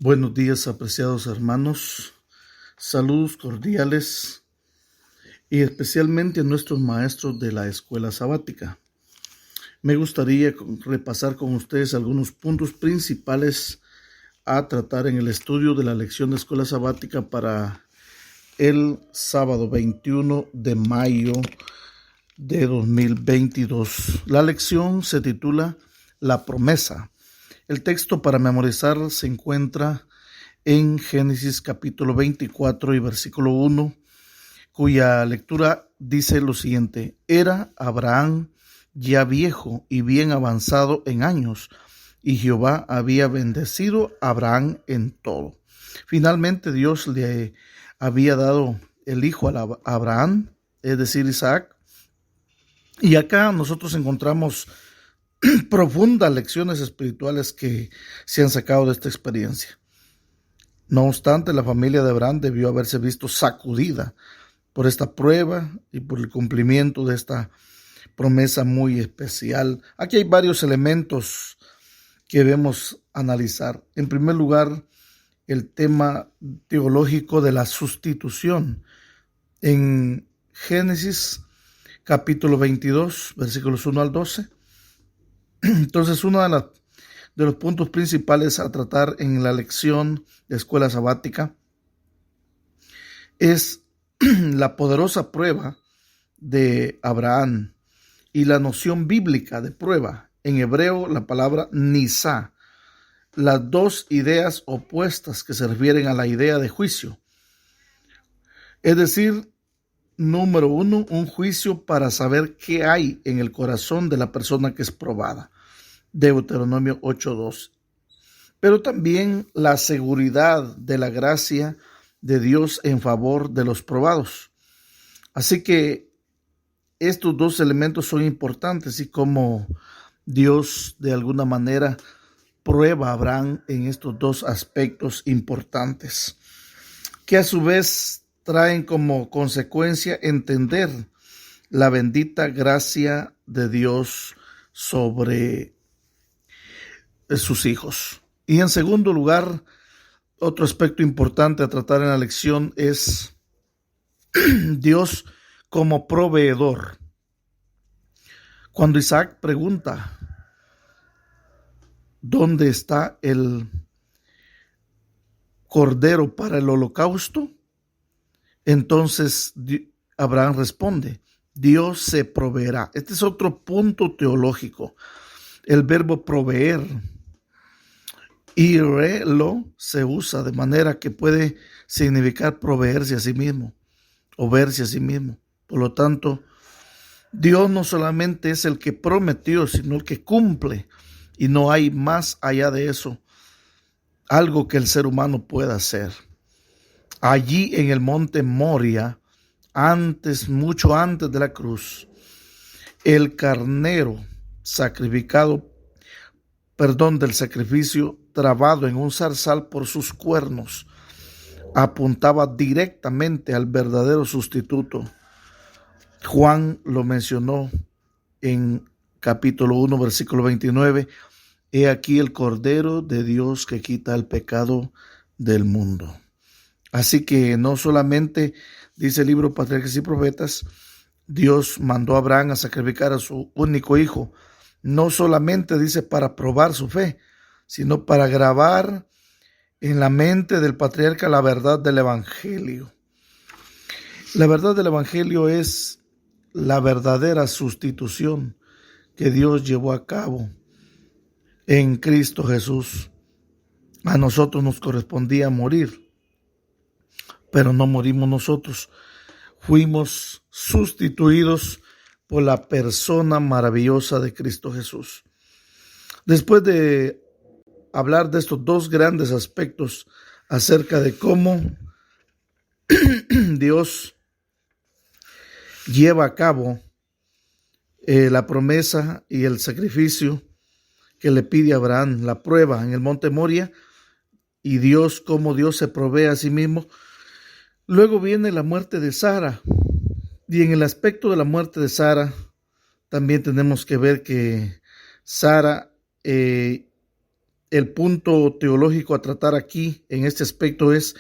Buenos días, apreciados hermanos. Saludos cordiales y especialmente a nuestros maestros de la escuela sabática. Me gustaría repasar con ustedes algunos puntos principales a tratar en el estudio de la lección de escuela sabática para el sábado 21 de mayo de 2022. La lección se titula La promesa. El texto para memorizar se encuentra en Génesis capítulo 24 y versículo 1, cuya lectura dice lo siguiente: Era Abraham ya viejo y bien avanzado en años, y Jehová había bendecido a Abraham en todo. Finalmente Dios le había dado el hijo a Abraham, es decir, Isaac, y acá nosotros encontramos profundas lecciones espirituales que se han sacado de esta experiencia. No obstante, la familia de Abraham debió haberse visto sacudida por esta prueba y por el cumplimiento de esta promesa muy especial. Aquí hay varios elementos que debemos analizar. En primer lugar, el tema teológico de la sustitución. En Génesis capítulo 22, versículos 1 al 12. Entonces, uno de los puntos principales a tratar en la lección de escuela sabática es la poderosa prueba de Abraham y la noción bíblica de prueba. En hebreo, la palabra nisá, las dos ideas opuestas que se refieren a la idea de juicio. Es decir, número uno, un juicio para saber qué hay en el corazón de la persona que es probada. Deuteronomio 8:2. Pero también la seguridad de la gracia de Dios en favor de los probados. Así que estos dos elementos son importantes y como Dios de alguna manera prueba a Abraham en estos dos aspectos importantes, que a su vez traen como consecuencia entender la bendita gracia de Dios sobre sus hijos. Y en segundo lugar, otro aspecto importante a tratar en la lección es Dios como proveedor. Cuando Isaac pregunta ¿dónde está el cordero para el holocausto? Entonces Abraham responde: Dios se proveerá. Este es otro punto teológico. El verbo proveer, irelo, se usa de manera que puede significar proveerse a sí mismo o verse a sí mismo. Por lo tanto, Dios no solamente es el que prometió, sino el que cumple, y no hay más allá de eso algo que el ser humano pueda hacer. Allí en el monte Moria, mucho antes de la cruz, el carnero del sacrificio trabado en un zarzal por sus cuernos, apuntaba directamente al verdadero sustituto. Juan lo mencionó en capítulo 1, versículo 29. He aquí el Cordero de Dios que quita el pecado del mundo. Así que no solamente, dice el libro Patriarcas y Profetas, Dios mandó a Abraham a sacrificar a su único hijo, no solamente dice para probar su fe, sino para grabar en la mente del patriarca la verdad del Evangelio. La verdad del Evangelio es la verdadera sustitución que Dios llevó a cabo en Cristo Jesús. A nosotros nos correspondía morir, pero no morimos nosotros. Fuimos sustituidos por la persona maravillosa de Cristo Jesús. Después de hablar de estos dos grandes aspectos acerca de cómo Dios lleva a cabo la promesa y el sacrificio que le pide a Abraham, la prueba en el monte Moria, y Dios, cómo Dios se provee a sí mismo. Luego viene la muerte de Sara, y en el aspecto de la muerte de Sara también tenemos que ver que Sara el punto teológico a tratar aquí en este aspecto es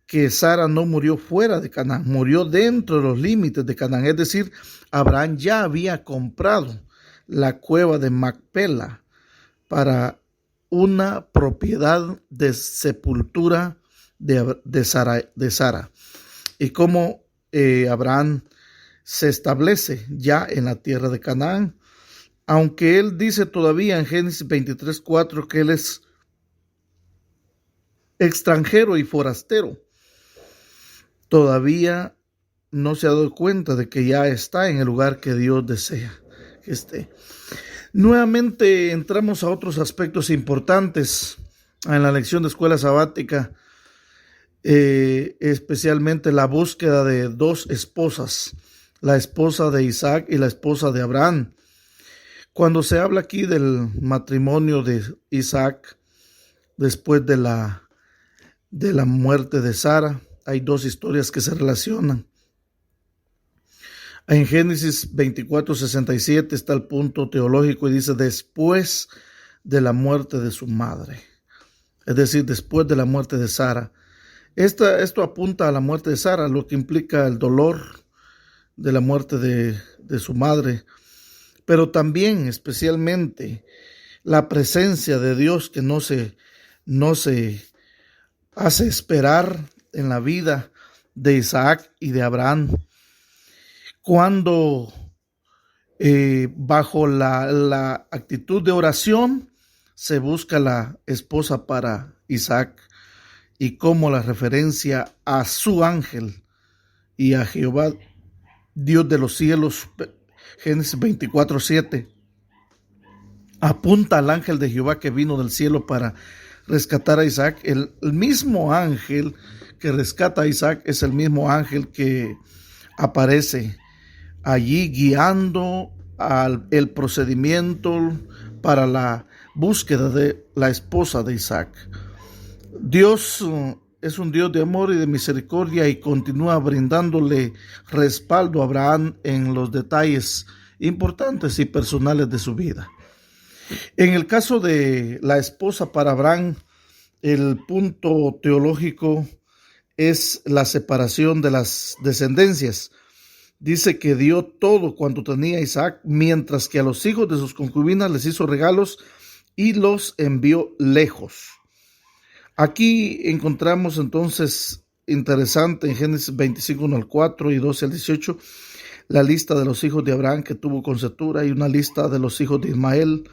que Sara no murió fuera de Canaán, murió dentro de los límites de Canaán. Es decir, Abraham ya había comprado la cueva de Macpela para una propiedad de sepultura de Sara. Y cómo Abraham se establece ya en la tierra de Canaán, aunque él dice todavía en Génesis 23:4 que él es extranjero y forastero, todavía no se ha dado cuenta de que ya está en el lugar que Dios desea que esté. Nuevamente entramos a otros aspectos importantes en la lección de escuela sabática, especialmente la búsqueda de dos esposas, la esposa de Isaac y la esposa de Abraham. Cuando se habla aquí del matrimonio de Isaac después de la muerte de Sara, hay dos historias que se relacionan. En Génesis 24:67 está el punto teológico y dice después de la muerte de su madre, es decir, después de la muerte de Sara. Esto apunta a la muerte de Sara, lo que implica el dolor de la muerte de su madre, pero también especialmente la presencia de Dios que no se hace esperar en la vida de Isaac y de Abraham. Cuando bajo la actitud de oración se busca la esposa para Isaac, y como la referencia a su ángel y a Jehová, Dios de los cielos, Génesis 24:7, apunta al ángel de Jehová que vino del cielo para rescatar a Isaac. El mismo ángel que rescata a Isaac es el mismo ángel que aparece allí guiando el procedimiento para la búsqueda de la esposa de Isaac. Dios es un Dios de amor y de misericordia y continúa brindándole respaldo a Abraham en los detalles importantes y personales de su vida. En el caso de la esposa para Abraham, el punto teológico es la separación de las descendencias. Dice que dio todo cuanto tenía Isaac, mientras que a los hijos de sus concubinas les hizo regalos y los envió lejos. Aquí encontramos entonces interesante en Génesis 25:1-4 y 12-18 la lista de los hijos de Abraham que tuvo conceptura y una lista de los hijos de Ismael.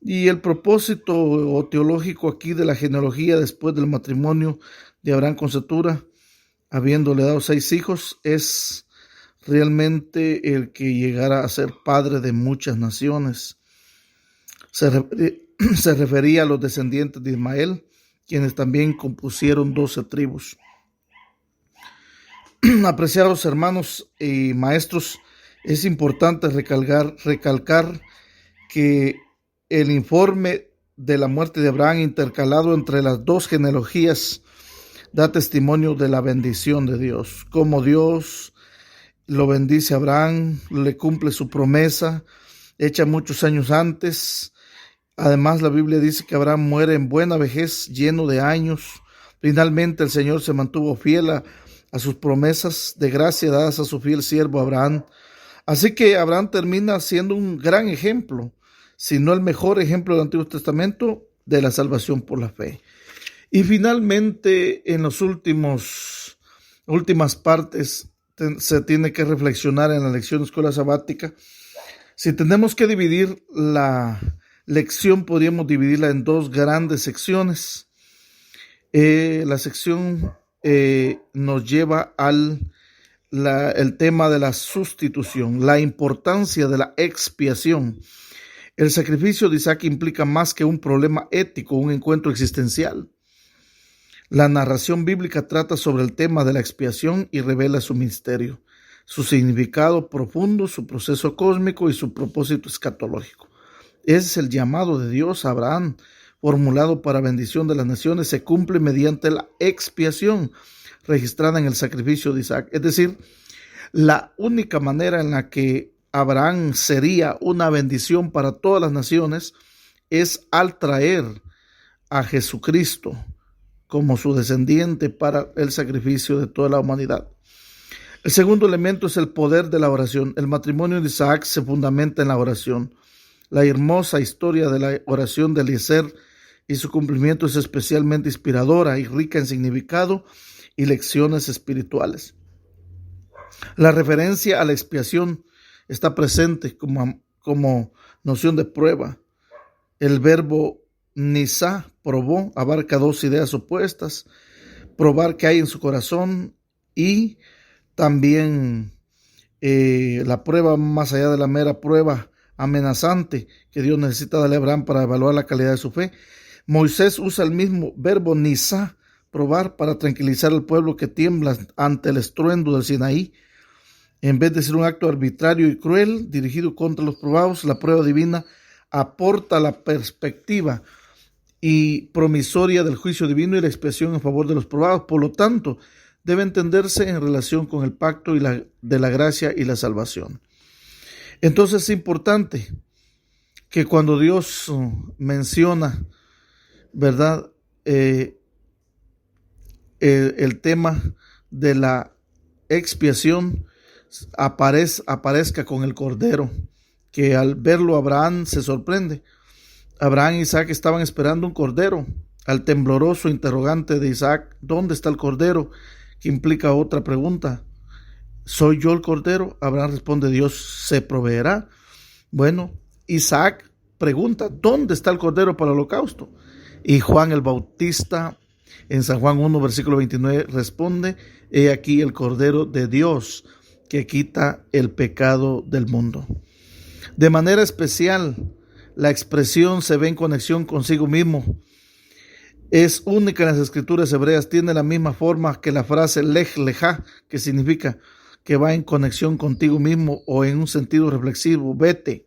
Y el propósito teológico aquí de la genealogía después del matrimonio de Abraham con Cetura, habiéndole dado 6 hijos, es realmente el que llegara a ser padre de muchas naciones. Se refería a los descendientes de Ismael, quienes también compusieron 12 tribus. Apreciados hermanos y maestros, es importante recalcar que el informe de la muerte de Abraham intercalado entre las dos genealogías da testimonio de la bendición de Dios, como Dios lo bendice a Abraham, le cumple su promesa hecha muchos años antes. Además, la Biblia dice que Abraham muere en buena vejez, lleno de años. Finalmente, el Señor se mantuvo fiel a sus promesas de gracia dadas a su fiel siervo Abraham. Así que Abraham termina siendo un gran ejemplo, si no el mejor ejemplo del Antiguo Testamento, de la salvación por la fe. Y finalmente, en las últimas partes, se tiene que reflexionar en la lección de escuela sabática. Si tenemos que dividir la lección, podríamos dividirla en dos grandes secciones. La sección nos lleva el tema de la sustitución, la importancia de la expiación. El sacrificio de Isaac implica más que un problema ético, un encuentro existencial. La narración bíblica trata sobre el tema de la expiación y revela su misterio, su significado profundo, su proceso cósmico y su propósito escatológico. Ese es el llamado de Dios a Abraham, formulado para bendición de las naciones, se cumple mediante la expiación registrada en el sacrificio de Isaac. Es decir, la única manera en la que Abraham sería una bendición para todas las naciones es al traer a Jesucristo como su descendiente para el sacrificio de toda la humanidad. El segundo elemento es el poder de la oración. El matrimonio de Isaac se fundamenta en la oración. La hermosa historia de la oración de Eliezer y su cumplimiento es especialmente inspiradora y rica en significado y lecciones espirituales. La referencia a la expiación está presente como noción de prueba. El verbo nisá, probó, abarca dos ideas opuestas: probar qué hay en su corazón y también la prueba más allá de la mera prueba amenazante que Dios necesita darle a Abraham para evaluar la calidad de su fe. Moisés usa el mismo verbo nisá, probar, para tranquilizar al pueblo que tiembla ante el estruendo del Sinaí. En vez de ser un acto arbitrario y cruel dirigido contra los probados, la prueba divina aporta la perspectiva y promisoria del juicio divino y la expiación en favor de los probados. Por lo tanto, debe entenderse en relación con el pacto de la gracia y la salvación. Entonces es importante que cuando Dios menciona, ¿verdad?, el tema de la expiación, aparezca con el cordero, que al verlo Abraham se sorprende. Abraham y Isaac estaban esperando un cordero. Al tembloroso interrogante de Isaac, ¿dónde está el cordero?, que implica otra pregunta: ¿soy yo el cordero? Abraham responde: Dios se proveerá. Bueno, Isaac pregunta: ¿dónde está el cordero para el holocausto? Y Juan el Bautista en San Juan 1, versículo 29 responde: he aquí el cordero de Dios que quita el pecado del mundo. De manera especial, la expresión se ve en conexión consigo mismo. Es única en las escrituras hebreas, tiene la misma forma que la frase lej lejá, que significa que va en conexión contigo mismo, o en un sentido reflexivo, vete.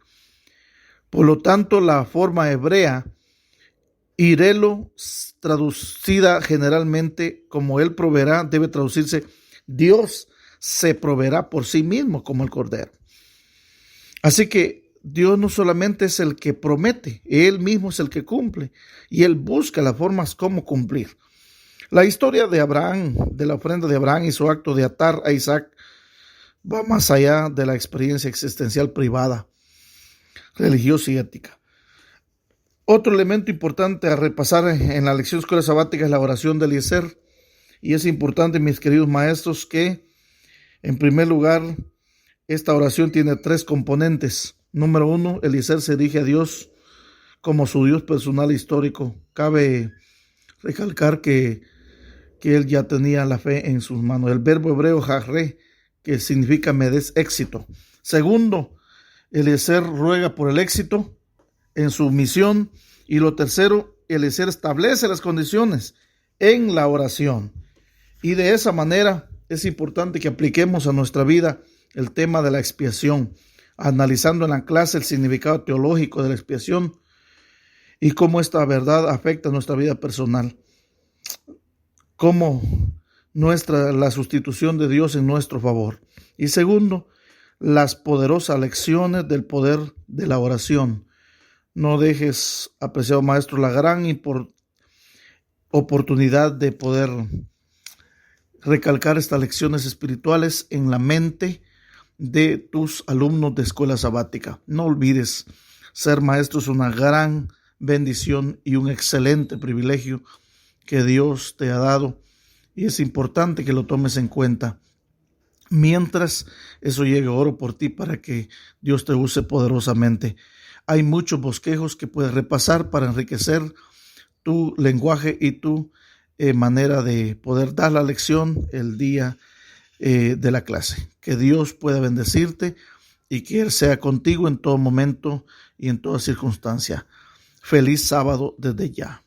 Por lo tanto, la forma hebrea irelo, traducida generalmente como él proveerá, debe traducirse: Dios se proveerá por sí mismo como el cordero. Así que Dios no solamente es el que promete, Él mismo es el que cumple, y Él busca las formas como cumplir. La historia de Abraham, de la ofrenda de Abraham y su acto de atar a Isaac, va más allá de la experiencia existencial privada, religiosa y ética. Otro elemento importante a repasar en la lección escuela sabática es la oración de Eliezer, y es importante, mis queridos maestros, que en primer lugar esta oración tiene tres componentes. Número 1, Eliezer se dirige a Dios como su Dios personal e histórico. Cabe recalcar que él ya tenía la fe en sus manos. El verbo hebreo jarre, que significa me des éxito. Segundo, Eliezer ruega por el éxito en su misión. Y lo tercero, Eliezer establece las condiciones en la oración. Y de esa manera es importante que apliquemos a nuestra vida el tema de la expiación, analizando en la clase el significado teológico de la expiación y cómo esta verdad afecta nuestra vida personal, cómo la sustitución de Dios en nuestro favor. Y segundo, las poderosas lecciones del poder de la oración. No dejes, apreciado maestro, la gran oportunidad de poder recalcar estas lecciones espirituales en la mente de tus alumnos de escuela sabática. No olvides, ser maestro es una gran bendición y un excelente privilegio que Dios te ha dado, y es importante que lo tomes en cuenta. Mientras eso llegue, oro por ti para que Dios te use poderosamente. Hay muchos bosquejos que puedes repasar para enriquecer tu lenguaje y tu manera de poder dar la lección el día de la clase. Que Dios pueda bendecirte y que Él sea contigo en todo momento y en toda circunstancia. Feliz sábado desde ya.